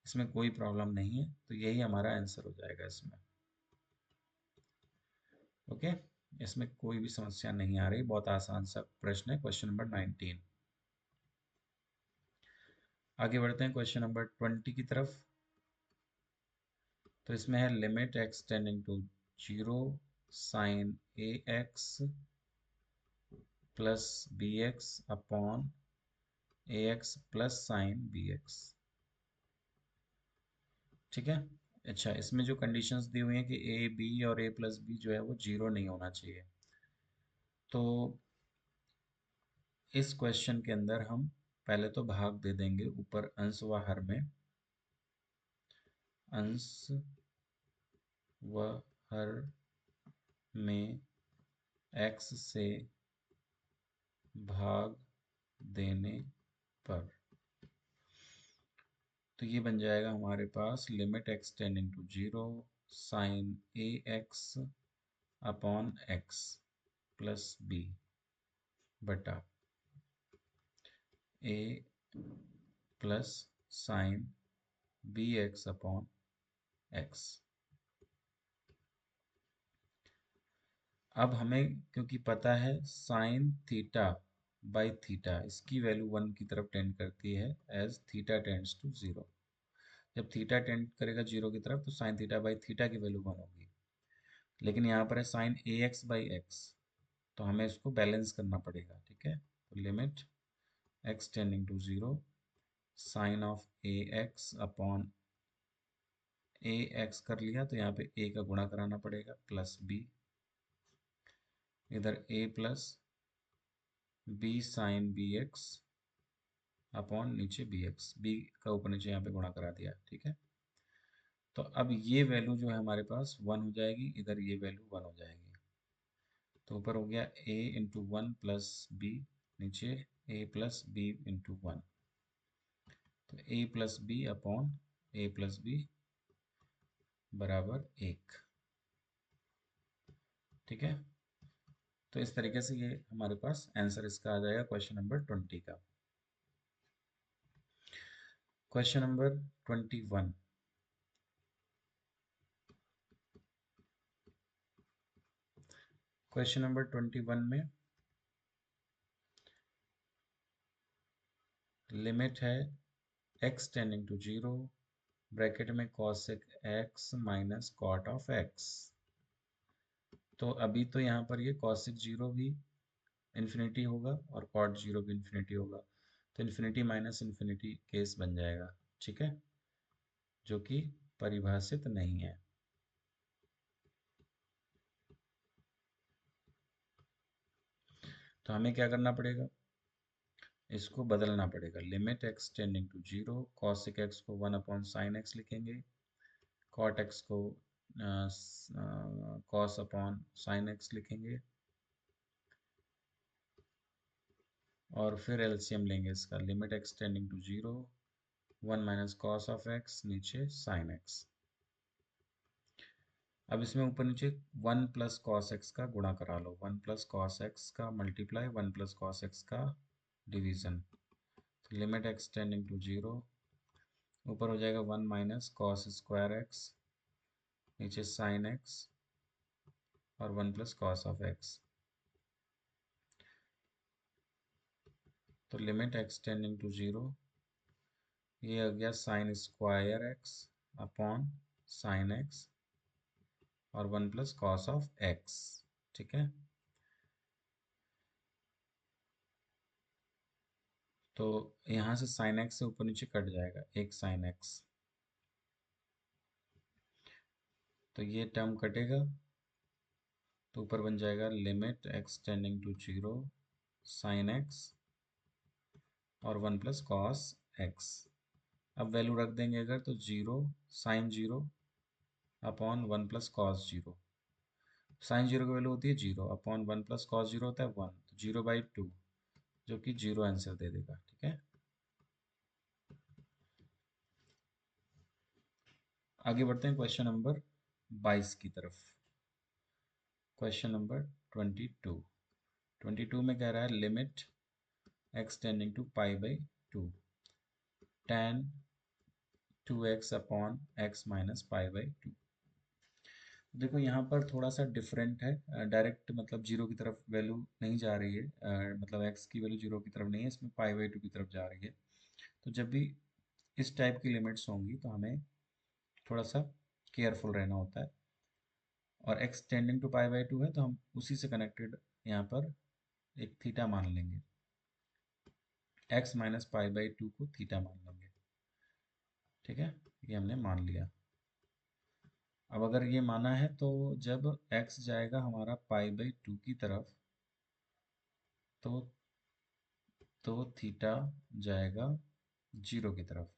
इसमें कोई प्रॉब्लम नहीं है, तो यही हमारा आंसर हो जाएगा इसमें। ओके, इसमें कोई भी समस्या नहीं आ रही, बहुत आसान सा प्रश्न है क्वेश्चन नंबर 19। आगे बढ़ते हैं क्वेश्चन नंबर 20 की तरफ। तो इसमें है limit x tending to zero sine A x plus b x upon a x plus sine B x. ठीक है, अच्छा इसमें जो कंडीशंस दी हुई हैं कि ए बी और ए प्लस बी जो है वो जीरो नहीं होना चाहिए, तो इस क्वेश्चन के अंदर हम पहले तो भाग दे देंगे ऊपर अंश व हर में, अंश व हर में x से भाग देने पर, तो ये बन जाएगा हमारे पास limit x tending to zero sine A x upon x plus B बटा A plus sine B x upon x. अब हमें क्योंकि पता है साइन थीटा बाई थीटा इसकी वैल्यू 1 की तरफ टेंड करती है as theta tends to zero. जब थीटा टेंड करेगा जीरो की तरफ तो साइन थीटा बाई थीटा की वैल्यू 1 होगी। लेकिन यहाँ पर है sine A x by x, तो हमें इसको बैलेंस करना पड़ेगा। ठीक है, तो limit x tending to zero sine of a x upon a x कर लिया, तो यहाँ पे ए का गुणा कराना पड़ेगा प्लस बी, इधर A plus B sine B x upon नीचे बी एक्स, बी का ऊपर नीचे यहाँ पे गुणा करा दिया। ठीक है, तो अब ये वैल्यू जो है हमारे पास 1 हो जाएगी, इधर ये वैल्यू 1 हो जाएगी, तो ऊपर हो गया a into one plus b, नीचे a plus b into one, तो a plus b upon a plus b बराबर 1। ठीक है, तो इस तरीके से ये हमारे पास आंसर इसका आ जाएगा क्वेश्चन नंबर 20 का। Question number 21। क्वेश्चन नंबर 21 में लिमिट है x टेंडिंग टू 0, ब्रैकेट में cosec x minus cot of x। तो अभी तो यहाँ पर ये cosec 0 भी इन्फिनिटी होगा और cot 0 भी इन्फिनिटी होगा, तो इन्फिनिटी माइनस इन्फिनिटी केस बन जाएगा, ठीक है, जो कि परिभाषित नहीं है। तो हमें क्या करना पड़ेगा, इसको बदलना पड़ेगा। Limit x tending to 0, cosec x को 1/sin x लिखेंगे, cot x को cos/sin x लिखेंगे, और फिर एलसीएम लेंगे इसका। Limit x tending to 0, 1 minus cos of x, नीचे sin x। अब इसमें ऊपर नीचे 1 प्लस कॉस एक्स का गुणा करा लो, 1 प्लस कॉस एक्स का मल्टीप्लाई 1 प्लस कॉस एक्स का डिवीजन। तो लिमिट x टेंडिंग टू 0, ऊपर हो जाएगा 1 माइनस कॉस स्क्वायर एक्स, नीचे साइन एक्स, और 1 प्लस कॉस ऑफ एक्स। तो लिमिट x टेंडिंग टू 0, ये आ गया sign square x upon sine x और 1 प्लस कॉस ऑफ एक्स, ठीक है। तो यहाँ से साइन एक्स से ऊपर नीचे कट जाएगा, एक साइन एक्स, तो ये टर्म कटेगा, तो ऊपर बन जाएगा limit x tending to 0 sine x और 1 प्लस कॉस एक्स। अब वैल्यू रख देंगे अगर, तो 0 sine 0 upon 1 plus cos 0। Sine 0 की वैल्यू होती है 0 अपॉन 1 प्लस कॉस 0 होता है 1, तो 0/2, जो कि 0 आंसर दे देगा, ठीक है। आगे बढ़ते हैं क्वेश्चन नंबर 22 की तरफ। Question number 22। 22 में कह रहा है limit x tending to π/2 tan 2x upon x minus π/2। देखो यहाँ पर थोड़ा सा डिफरेंट है, डायरेक्ट मतलब जीरो की तरफ वैल्यू नहीं जा रही है, मतलब x की वैल्यू जीरो की तरफ नहीं है, इसमें π/2 की तरफ जा रही है। तो जब भी इस टाइप की लिमिट्स होंगी तो हमें थोड़ा सा केयरफुल रहना होता है। और x टेंडिंग टू π/2 है तो हम उसी से कनेक्टेड यहाँ पर एक थीटा मान लेंगे, x माइनस π/2 को थीटा मान लेंगे, ठीक है, ये हमने मान लिया। अब अगर ये माना है तो जब x जाएगा हमारा π/2 की तरफ, तो थीटा जाएगा 0 की तरफ,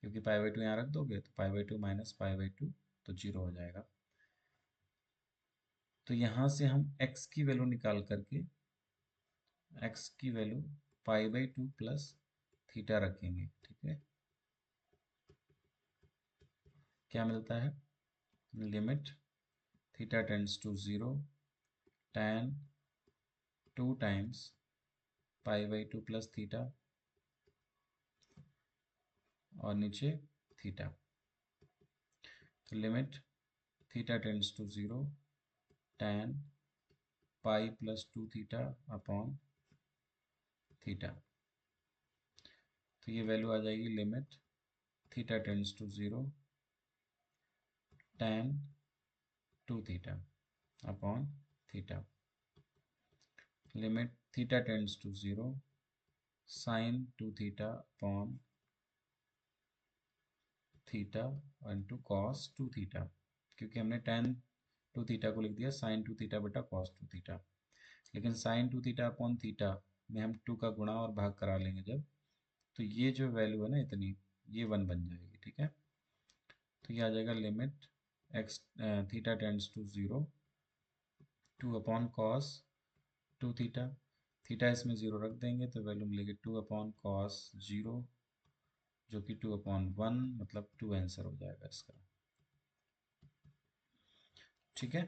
क्योंकि π/2 यहाँ रख दोगे तो π/2 माइनस π/2 तो 0 हो जाएगा। तो यहाँ से हम x की वैल्यू निकाल करके x की वैल्यू π/2 प्लस थीटा रखेंगे, ठीक है। क्या मिलता है, limit theta tends to 0 tan 2 times π/2 plus theta और नीचे थीटा। तो limit theta tends to 0 tan pi plus 2 theta upon theta. तो ये वैल्यू आ जाएगी limit theta tends to 0 tan 2 theta upon theta. Limit theta tends to 0 sine 2 theta upon theta into cos 2 theta, क्योंकि हमने tan 2 theta को लिख दिया sine 2 theta बटा कॉस 2 थीटा। लेकिन साइन 2 थीटा अपॉन थीटा में हम 2 का गुणा और भाग करा लेंगे जब, तो ये जो वैल्यू है ना इतनी, ये 1 बन जाएगी, ठीक है। तो ये आ जाएगा limit x theta tends to 0 2 upon cos 2 theta, theta इसमें 0 रख देंगे तो वैल्यू मिलेगी 2 अपॉन कॉस 0, जो कि 2/1, मतलब 2 आंसर हो जाएगा इसका, ठीक है।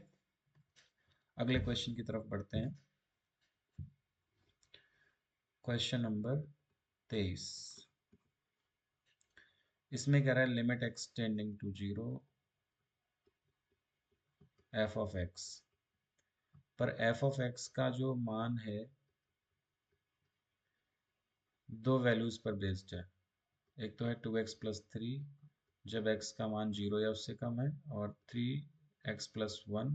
अगले क्वेश्चन की तरफ बढ़ते हैं। Question number 23। इसमें कह रहा है limit x tending to 0 f of x, पर एफ ऑफ एक्स का जो मान है दो वैल्यूज पर बेस्ड है। एक तो है 2x+3 जब x का मान 0 या उससे कम है, और 3x+1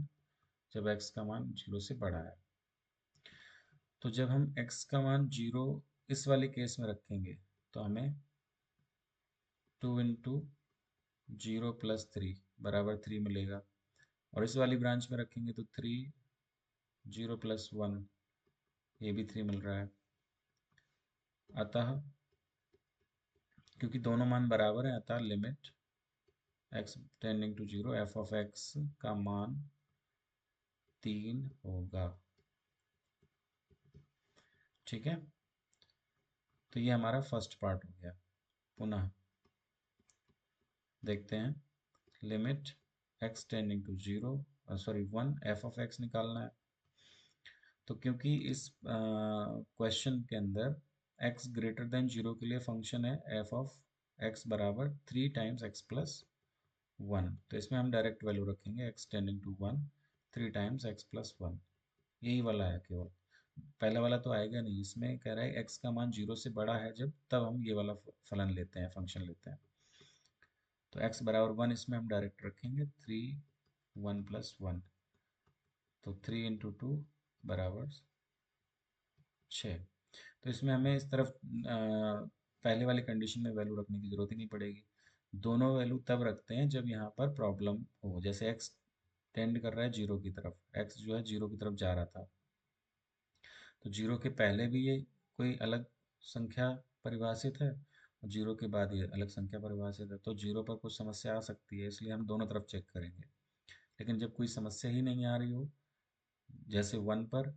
जब x का मान 0 से बड़ा है। तो जब हम x का मान 0 इस वाले केस में रखेंगे तो हमें 2 × 0 + 3 बराबर 3 मिलेगा, और इस वाली ब्रांच में रखेंगे तो 3 0 + 1 ये भी 3 मिल रहा है। अतः क्योंकि दोनों मान बराबर हैं, अतः limit x tending to 0 f of x का मान 3 होगा। ठीक है, तो ये हमारा फर्स्ट पार्ट हो गया। पुनः देखते हैं, limit x tending to 0 sorry 1 f of x निकालना है। तो क्योंकि इस क्वेश्चन के अंदर x ग्रेटर देन 0 के लिए फंक्शन है एफ ऑफ x बराबर 3 टाइम्स x+1, तो इसमें हम डायरेक्ट वैल्यू रखेंगे x tending to 1 3 times x+1, यही वाला है केवल। पहला वाला तो आएगा नहीं, इसमें कह रहा है x का मान 0 से बड़ा है जब, तब हम ये वाला फलन लेते हैं, फंक्शन लेते हैं। तो x बराबर 1 इसमें हम डायरेक्ट रखेंगे 3 1+1, तो 3 × 2 बराबर 6। तो इसमें हमें इस तरफ पहले वाली कंडीशन में वैल्यू रखने की जरूरत ही नहीं पड़ेगी। दोनों वैल्यू तब रखते हैं जब यहाँ पर प्रॉब्लम हो, जैसे x टेंड कर रहा है 0 की तरफ, x जो है 0 की तरफ जा रहा था, तो 0 के पहले भी ये कोई अलग संख्या परिभाषित है, और 0 के बाद ये अलग संख्या परिभाषित है, तो 0 पर कुछ समस्या आ सकती है, इसलिए हम दोनों तरफ चेक करेंगे। लेकिन जब कोई समस्या ही नहीं आ रही हो, जैसे 1 पर,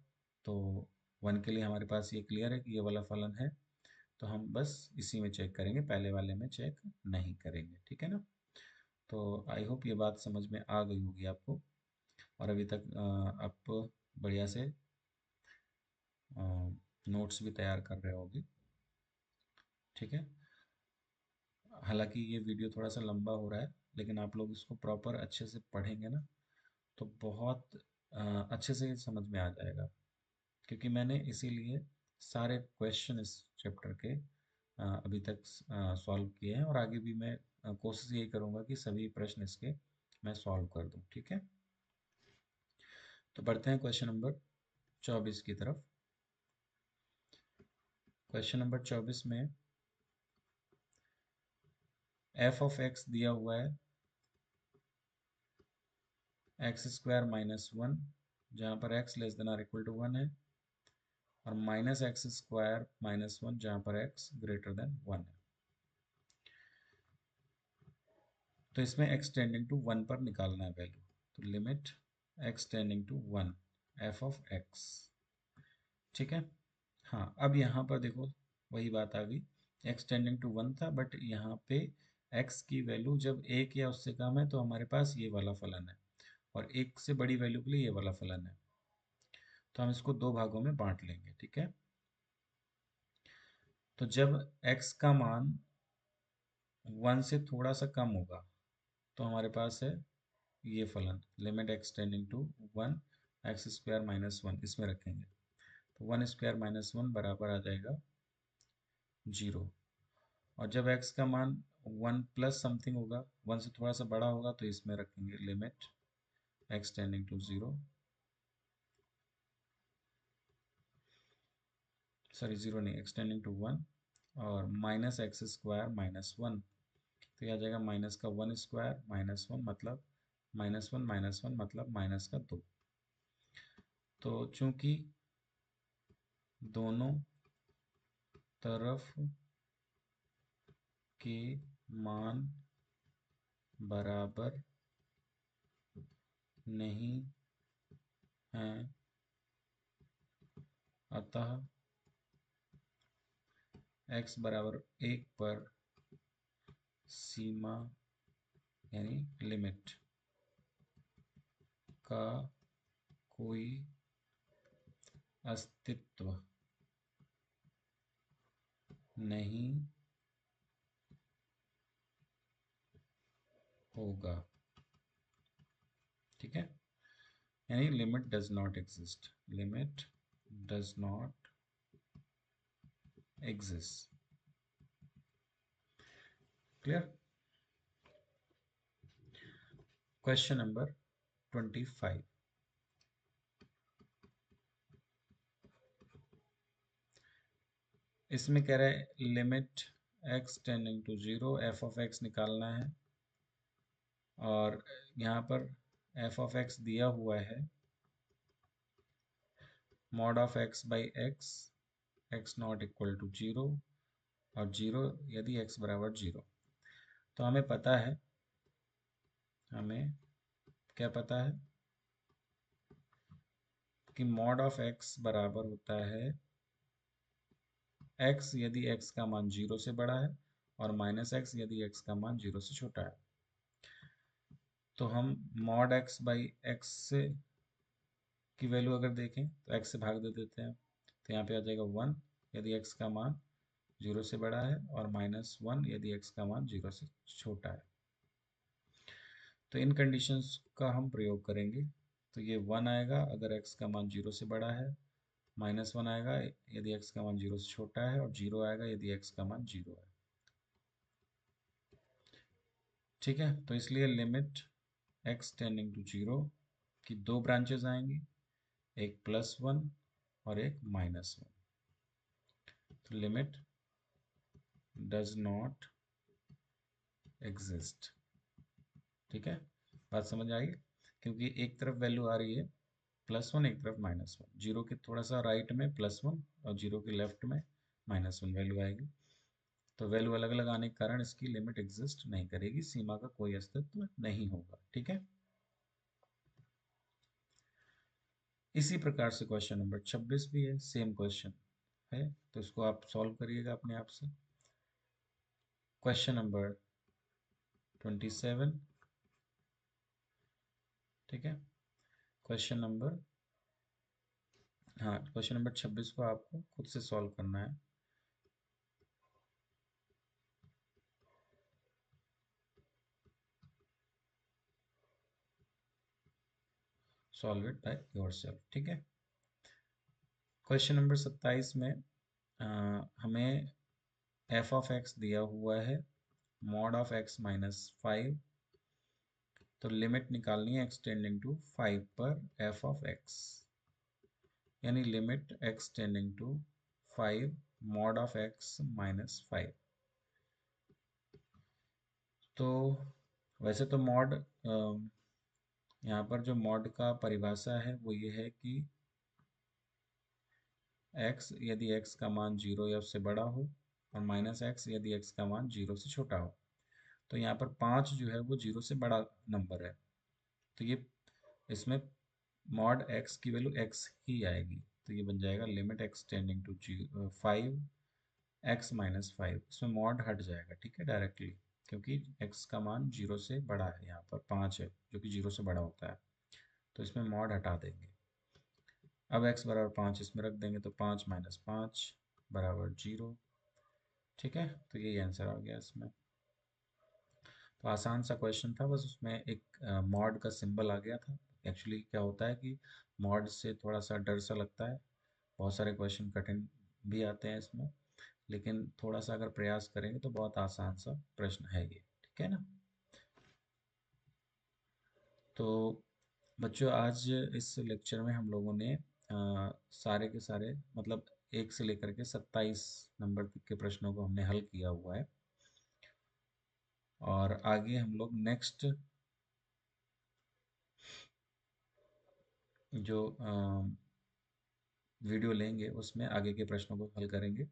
तो 1 के लिए हमारे पास ये क्लियर है कि ये वाला फलन है, तो हम बस इसी में चेक करेंगे, पहले वाले में चेक नहीं करेंगे। ठीक है ना? तो आई होप ये बात समझ में आ गई होगी आपको, और अभी तक आप बढ़िया से नोट्स भी तैयार कर रहे होगे। ठीक है, हालांकि ये वीडियो थोड़ा सा लंबा हो रहा है, लेकिन आप लोग इसको प्रॉपर अच्छे से पढ़ेंगे ना, तो बहुत अच्छे से समझ में आ जाएगा, क्योंकि मैंने इसीलिए सारे क्वेश्चन इस चैप्टर के अभी तक सॉल्व किए हैं, और आगे भी मैं कोशिश यही करूँगा कि सभी प्रश्न इसके मैं सॉल्व कर दूँ। ठीक है, तो बढ़ते हैं क्वेश्चन नंबर 24 की तरफ। क्वेश्चन नंबर 24 में एफ ऑफ एक्स दिया हुआ है x² - 1, जहाँ पर x < है, और -x² - 1 जहाँ पर x < 1 है। तो इसमें x टेंडिंग टू 1 पर निकालना है वैल्यू, तो limit x tending to 1 f of x. ठीक है, हाँ अब यहाँ पर देखो वही बात आ गई, x टेंडिंग टू 1 था, बट यहाँ पे x की वैल्यू जब 1 या उससे कम है तो हमारे पास ये वाला फलन है, और 1 से बड़ी वैल्यू के लिए ये वाला फलन है, तो हम इसको दो भागों में बांट लेंगे। ठीक है, तो जब x का मान 1 से थोड़ा सा कम होगा तो हमारे पास है ये फलन, limit x tending to 1 x² - 1, इसमें रखेंगे तो 1² - 1 बराबर आ जाएगा 0। और जब x का मान 1 प्लस समथिंग होगा, 1 से थोड़ा सा बड़ा होगा, तो इसमें रखेंगे limit x tending to 0, sorry 0 नहीं, x टेंडिंग टू 1, और -x² - 1, तो यह आ जाएगा माइनस का 1² - 1 मतलब -1 - 1 मतलब -2। तो चूंकि दोनों तरफ के मान बराबर नहीं हैं, अतः x बराबर 1 पर सीमा यानी लिमिट का कोई अस्तित्व नहीं होगा। ठीक है, यानी limit does not exist, limit does not exist. Clear. Question number 25, इसमें कह रहा है limit x tending to 0 f of x निकालना है, और यहाँ पर एफ ऑफ एक्स दिया हुआ है mod of x by x, x not equal to 0 और 0 यदि x बराबर 0। तो हमें पता है, हमें क्या पता है कि मॉड ऑफ एक्स बराबर होता है x यदि x का मान 0 से बड़ा है और माइनस एक्स यदि x का मान 0 से छोटा है। तो हम मॉड x बाई एक्स से की वैल्यू अगर देखें तो x से भाग दे देते हैं, तो यहाँ पे आ जाएगा 1 यदि x का मान 0 से बड़ा है और -1 यदि x का मान 0 से छोटा है। तो इन कंडीशंस का हम प्रयोग करेंगे। तो ये 1 आएगा अगर x का मान 0 से बड़ा है, -1 आएगा यदि x का मान 0 से छोटा है, और 0 आएगा यदि x का मान 0 है। ठीक है, तो इसलिए लिमिट x टेंडिंग टू 0 की दो ब्रांचेज आएंगी, एक +1 और एक -1। तो लिमिट डज नॉट एग्जिस्ट। ठीक है, बात समझ आई, क्योंकि एक तरफ वैल्यू आ रही है +1, एक तरफ -1, जीरो के थोड़ा सा राइट में +1 और जीरो के लेफ्ट में -1 वैल्यू आएगी। तो वैल्यू अलग अलग आने के कारण इसकी लिमिट एग्जिस्ट नहीं करेगी, सीमा का कोई अस्तित्व नहीं होगा। ठीक है, इसी प्रकार से क्वेश्चन नंबर 26 भी है, सेम क्वेश्चन है, तो इसको आप सॉल्व करिएगा अपने आप से। क्वेश्चन नंबर 27, ठीक है, क्वेश्चन नंबर, हाँ, क्वेश्चन नंबर 26 को आपको खुद से सॉल्व करना है। Solve it by yourself. ठीक है, क्वेश्चन नंबर 27 में हमें एफ ऑफ एक्स दिया हुआ है मॉड ऑफ x -5। तो लिमिट निकालनी है x टेंडिंग टू 5 पर एफ ऑफ x, यानी limit x tending to 5 mod of x -5। तो वैसे तो मॉड, यहाँ पर जो मॉड का परिभाषा है वो ये है कि x यदि x का मान 0 या उससे बड़ा हो और -x यदि x का मान 0 से छोटा हो। तो यहाँ पर 5 जो है वो 0 से बड़ा नंबर है, तो ये इसमें मॉड x की वैल्यू x ही आएगी। तो ये बन जाएगा limit x tending to 5 x -5, इसमें मॉड हट जाएगा। ठीक है, डायरेक्टली, क्योंकि x का मान 0 से बड़ा है, यहाँ पर 5 है जो कि 0 से बड़ा होता है, तो इसमें मॉड हटा देंगे। अब x बराबर 5 इसमें रख देंगे, तो 5 - 5 बराबर 0। ठीक है, तो यही आंसर आ गया इसमें। तो आसान सा क्वेश्चन था, बस उसमें एक मॉड का सिंबल आ गया था। एक्चुअली क्या होता है कि मॉड से थोड़ा सा डर सा लगता है, बहुत सारे क्वेश्चन कठिन भी आते हैं इसमें, लेकिन थोड़ा सा अगर प्रयास करेंगे तो बहुत आसान सा प्रश्न है ये। ठीक है ना। तो बच्चों, आज इस लेक्चर में हम लोगों ने सारे के सारे, मतलब 1 से लेकर के 27 नंबर तक के प्रश्नों को हमने हल किया हुआ है, और आगे हम लोग नेक्स्ट जो वीडियो लेंगे उसमें आगे के प्रश्नों को हल करेंगे।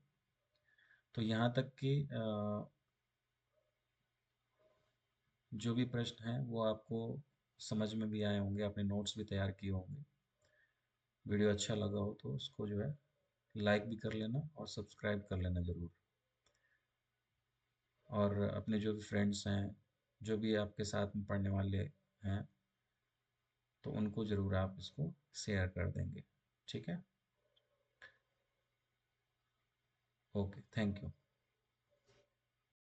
तो यहाँ तक कि जो भी प्रश्न हैं वो आपको समझ में भी आए होंगे, आपने नोट्स भी तैयार किए होंगे। वीडियो अच्छा लगा हो तो उसको जो है लाइक भी कर लेना और सब्सक्राइब कर लेना ज़रूर। और अपने जो भी फ्रेंड्स हैं, जो भी आपके साथ में पढ़ने वाले हैं, तो उनको ज़रूर आप इसको शेयर कर देंगे। ठीक है, ओके, थैंक यू।